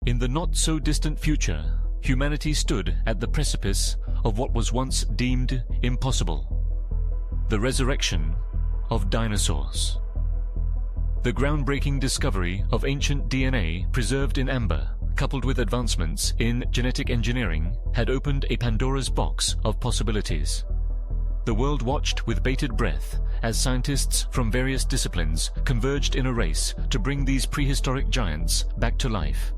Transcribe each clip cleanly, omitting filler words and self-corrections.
In the not-so-distant future, humanity stood at the precipice of what was once deemed impossible: the resurrection of dinosaurs. The groundbreaking discovery of ancient DNA preserved in amber, coupled with advancements in genetic engineering, had opened a Pandora's box of possibilities. The world watched with bated breath as scientists from various disciplines converged in a race to bring these prehistoric giants back to life.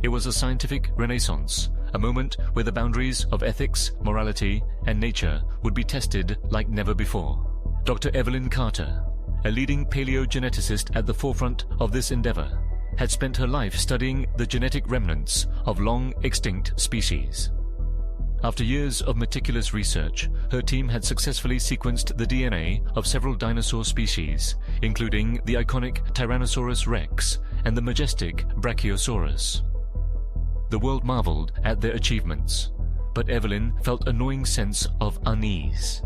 It was a scientific renaissance, a moment where the boundaries of ethics, morality, and nature would be tested like never before. Dr. Evelyn Carter, a leading paleogeneticist at the forefront of this endeavor, had spent her life studying the genetic remnants of long-extinct species. After years of meticulous research, her team had successfully sequenced the DNA of several dinosaur species, including the iconic Tyrannosaurus rex and the majestic Brachiosaurus. The world marveled at their achievements, but Evelyn felt a gnawing sense of unease.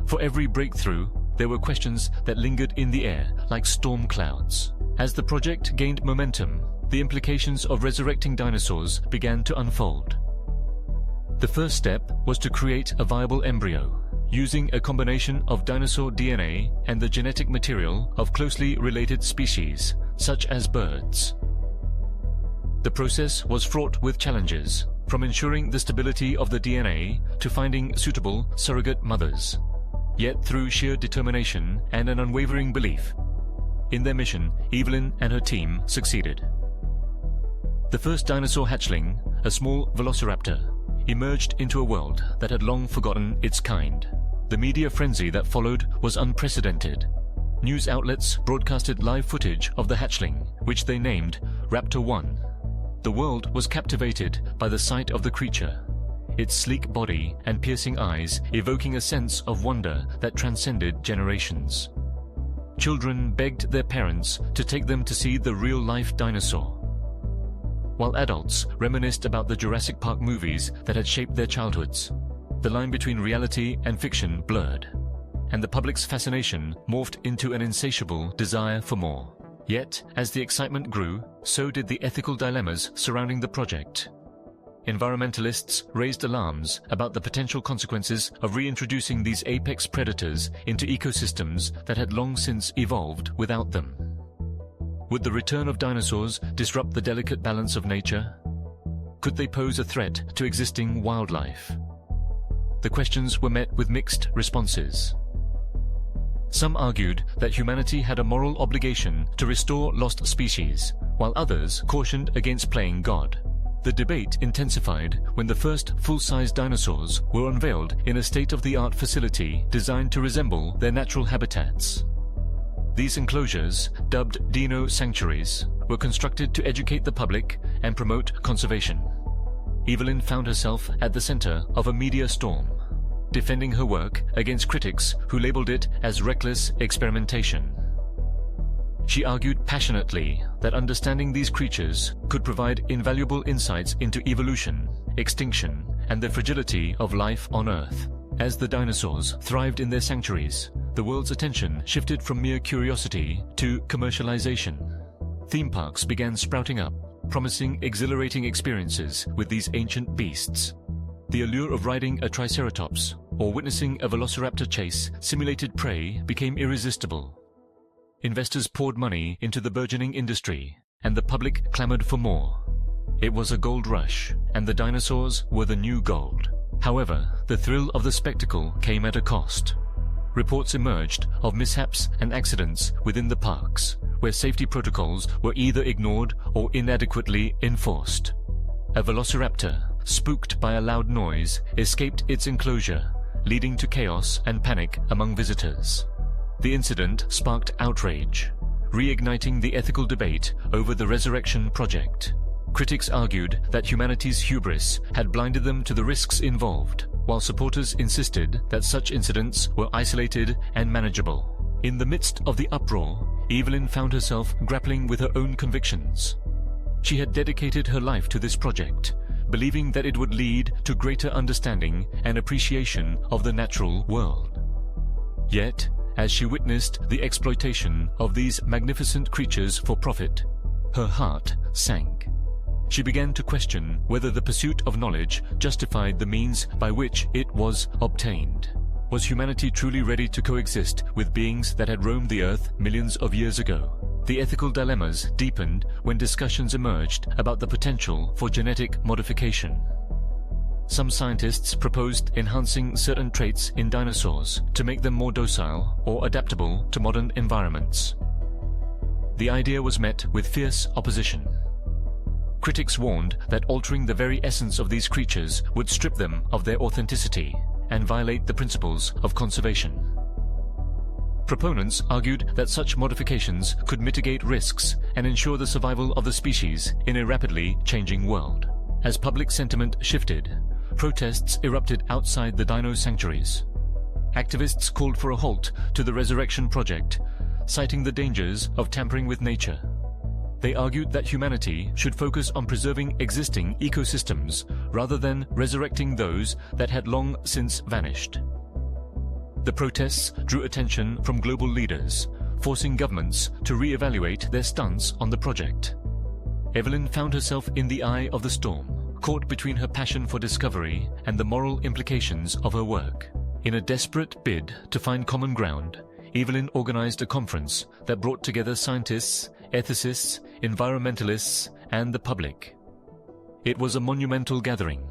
For every breakthrough, there were questions that lingered in the air like storm clouds. As the project gained momentum, the implications of resurrecting dinosaurs began to unfold. The first step was to create a viable embryo, using a combination of dinosaur DNA and the genetic material of closely related species, such as birds. The process was fraught with challenges, from ensuring the stability of the DNA to finding suitable surrogate mothers. Yet through sheer determination and an unwavering belief in their mission, Evelyn and her team succeeded. The first dinosaur hatchling, a small velociraptor, emerged into a world that had long forgotten its kind. The media frenzy that followed was unprecedented. News outlets broadcasted live footage of the hatchling, which they named Raptor 1. The world was captivated by the sight of the creature, its sleek body and piercing eyes evoking a sense of wonder that transcended generations. Children begged their parents to take them to see the real-life dinosaur, while adults reminisced about the Jurassic Park movies that had shaped their childhoods. The line between reality and fiction blurred, and the public's fascination morphed into an insatiable desire for more. Yet, as the excitement grew, so did the ethical dilemmas surrounding the project. Environmentalists raised alarms about the potential consequences of reintroducing these apex predators into ecosystems that had long since evolved without them. Would the return of dinosaurs disrupt the delicate balance of nature? Could they pose a threat to existing wildlife? The questions were met with mixed responses. Some argued that humanity had a moral obligation to restore lost species, while others cautioned against playing God. The debate intensified when the first full-size dinosaurs were unveiled in a state-of-the-art facility designed to resemble their natural habitats. These enclosures, dubbed Dino Sanctuaries, were constructed to educate the public and promote conservation. Evelyn found herself at the center of a media storm, defending her work against critics who labeled it as reckless experimentation. She argued passionately that understanding these creatures could provide invaluable insights into evolution, extinction, and the fragility of life on Earth. As the dinosaurs thrived in their sanctuaries, the world's attention shifted from mere curiosity to commercialization. Theme parks began sprouting up, promising exhilarating experiences with these ancient beasts. The allure of riding a triceratops or witnessing a velociraptor chase simulated prey became irresistible. Investors poured money into the burgeoning industry, and the public clamored for more. It was a gold rush, and the dinosaurs were the new gold. However, the thrill of the spectacle came at a cost. Reports emerged of mishaps and accidents within the parks, where safety protocols were either ignored or inadequately enforced. A velociraptor, spooked by a loud noise, escaped its enclosure, leading to chaos and panic among visitors. The incident sparked outrage, reigniting the ethical debate over the Resurrection Project. Critics argued that humanity's hubris had blinded them to the risks involved, while supporters insisted that such incidents were isolated and manageable. In the midst of the uproar, Evelyn found herself grappling with her own convictions. She had dedicated her life to this project, believing that it would lead to greater understanding and appreciation of the natural world. Yet, as she witnessed the exploitation of these magnificent creatures for profit, her heart sank. She began to question whether the pursuit of knowledge justified the means by which it was obtained. Was humanity truly ready to coexist with beings that had roamed the Earth millions of years ago? The ethical dilemmas deepened when discussions emerged about the potential for genetic modification. Some scientists proposed enhancing certain traits in dinosaurs to make them more docile or adaptable to modern environments. The idea was met with fierce opposition. Critics warned that altering the very essence of these creatures would strip them of their authenticity and violate the principles of conservation. Proponents argued that such modifications could mitigate risks and ensure the survival of the species in a rapidly changing world. As public sentiment shifted, protests erupted outside the dino sanctuaries. Activists called for a halt to the Resurrection Project, citing the dangers of tampering with nature. They argued that humanity should focus on preserving existing ecosystems rather than resurrecting those that had long since vanished. The protests drew attention from global leaders, forcing governments to re-evaluate their stance on the project. Evelyn found herself in the eye of the storm, caught between her passion for discovery and the moral implications of her work. In a desperate bid to find common ground, Evelyn organized a conference that brought together scientists, ethicists, environmentalists, and the public. It was a monumental gathering,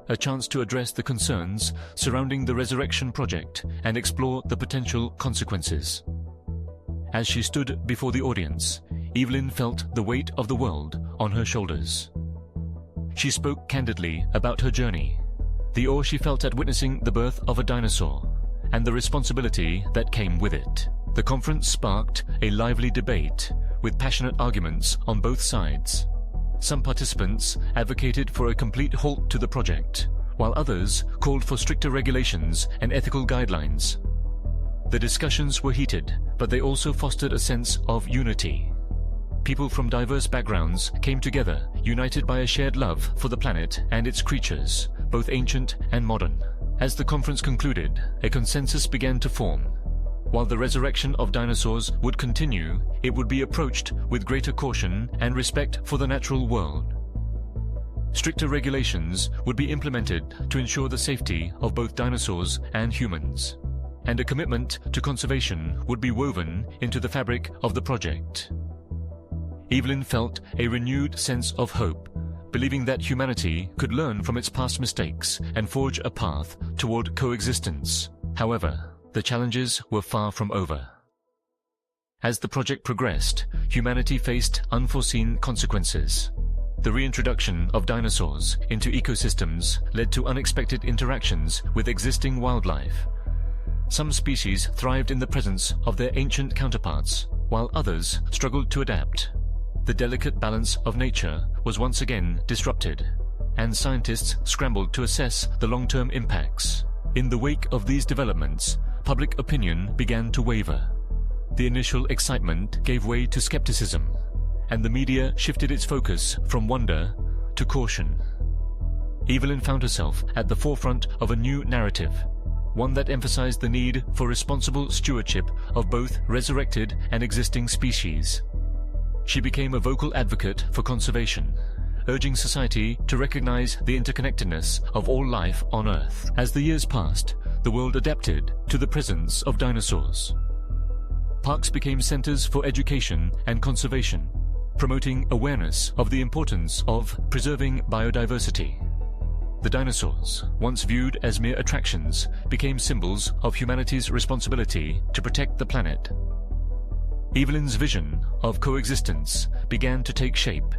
a chance to address the concerns surrounding the Resurrection Project and explore the potential consequences. As she stood before the audience, Evelyn felt the weight of the world on her shoulders. She spoke candidly about her journey, the awe she felt at witnessing the birth of a dinosaur, and the responsibility that came with it. The conference sparked a lively debate with passionate arguments on both sides. Some participants advocated for a complete halt to the project, while others called for stricter regulations and ethical guidelines. The discussions were heated, but they also fostered a sense of unity. People from diverse backgrounds came together, united by a shared love for the planet and its creatures, both ancient and modern. As the conference concluded, a consensus began to form. While the resurrection of dinosaurs would continue, it would be approached with greater caution and respect for the natural world. Stricter regulations would be implemented to ensure the safety of both dinosaurs and humans, and a commitment to conservation would be woven into the fabric of the project. Evelyn felt a renewed sense of hope, believing that humanity could learn from its past mistakes and forge a path toward coexistence. However, the challenges were far from over. As the project progressed, humanity faced unforeseen consequences. The reintroduction of dinosaurs into ecosystems led to unexpected interactions with existing wildlife. Some species thrived in the presence of their ancient counterparts, while others struggled to adapt. The delicate balance of nature was once again disrupted, and scientists scrambled to assess the long-term impacts. In the wake of these developments, public opinion began to waver. The initial excitement gave way to skepticism, and the media shifted its focus from wonder to caution. Evelyn found herself at the forefront of a new narrative, one that emphasized the need for responsible stewardship of both resurrected and existing species. She became a vocal advocate for conservation, urging society to recognize the interconnectedness of all life on Earth. As the years passed, the world adapted to the presence of dinosaurs. Parks became centers for education and conservation, promoting awareness of the importance of preserving biodiversity. The dinosaurs, once viewed as mere attractions, became symbols of humanity's responsibility to protect the planet. Evelyn's vision of coexistence began to take shape,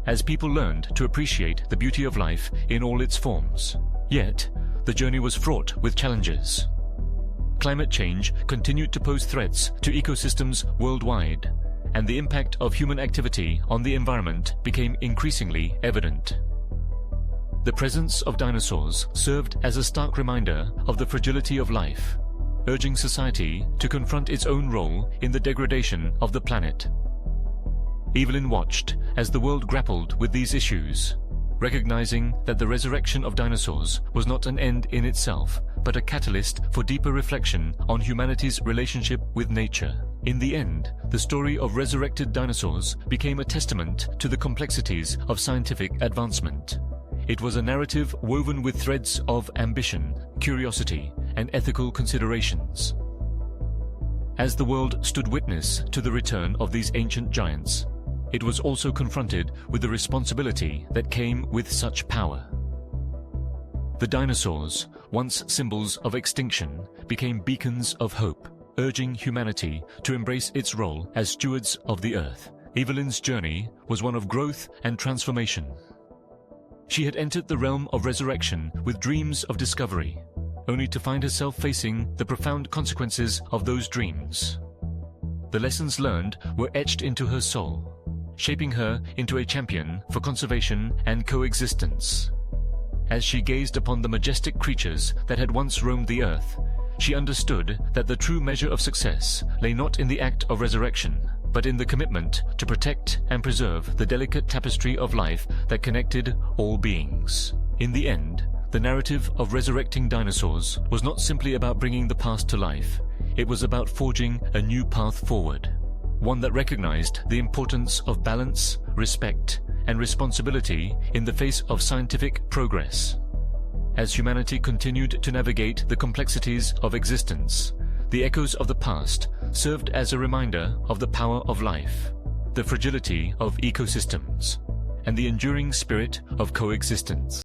as people learned to appreciate the beauty of life in all its forms. Yet, the journey was fraught with challenges. Climate change continued to pose threats to ecosystems worldwide, and the impact of human activity on the environment became increasingly evident. The presence of dinosaurs served as a stark reminder of the fragility of life, urging society to confront its own role in the degradation of the planet. Evelyn watched as the world grappled with these issues, recognizing that the resurrection of dinosaurs was not an end in itself, but a catalyst for deeper reflection on humanity's relationship with nature. In the end, the story of resurrected dinosaurs became a testament to the complexities of scientific advancement. It was a narrative woven with threads of ambition, curiosity, and ethical considerations. As the world stood witness to the return of these ancient giants, it was also confronted with the responsibility that came with such power. The dinosaurs, once symbols of extinction, became beacons of hope, urging humanity to embrace its role as stewards of the Earth. Evelyn's journey was one of growth and transformation. She had entered the realm of resurrection with dreams of discovery, only to find herself facing the profound consequences of those dreams. The lessons learned were etched into her soul, shaping her into a champion for conservation and coexistence. As she gazed upon the majestic creatures that had once roamed the Earth, she understood that the true measure of success lay not in the act of resurrection, but in the commitment to protect and preserve the delicate tapestry of life that connected all beings. In the end, the narrative of resurrecting dinosaurs was not simply about bringing the past to life. It was about forging a new path forward, one that recognized the importance of balance, respect, and responsibility in the face of scientific progress. As humanity continued to navigate the complexities of existence, the echoes of the past served as a reminder of the power of life, the fragility of ecosystems, and the enduring spirit of coexistence.